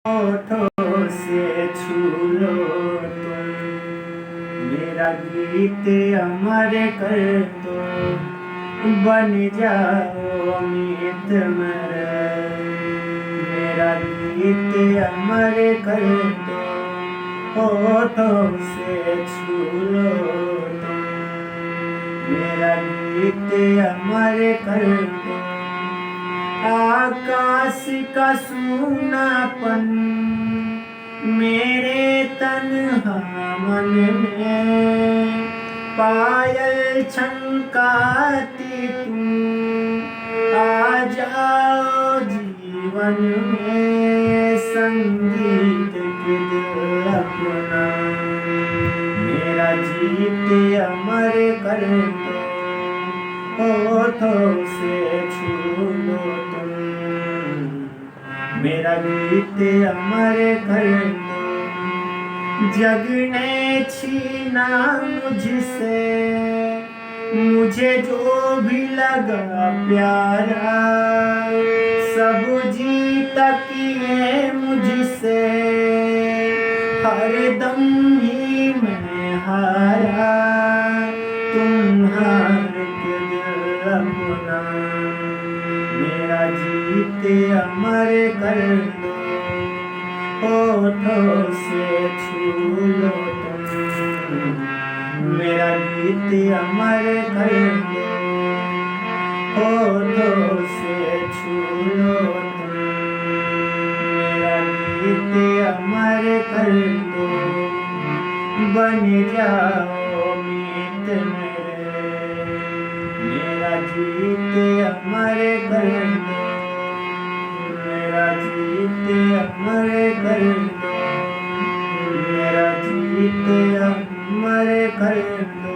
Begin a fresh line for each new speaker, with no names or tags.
होठों से छू लो तुम, मेरा गीत अमर कर दो, बन जाओ मीत मेरे। मेरा गीत अमर कर दो, होठों से छू लो तुम, मेरा गीत अमर कर दो। आकाश का सूनापन मेरे तन्हा मन में, पायल छनकाती तुम, आ जाओ जीवन में, संगीत के दिल अपना, मेरा जीत अमर कर दो, होठों से छू लो तुम, मेरा गीत अमर कर दो। जग ने छीना मुझसे मुझे जो भी लगा प्यारा, सब जीता किए मुझसे, हर दम ही मैं हारा, तुम हार के दिल अपना, मेरा जीत अमर कर दो, होठों से छू लो तुम, मेरा गीत अमर कर दो, होठों से छू लो तुम, मेरा गीत अमर कर दो, बन जाओ मीत मेरे। मेरा गीत अमर कर दो, मेरा गीत अमर कर दो, मेरा गीत अमर कर दो।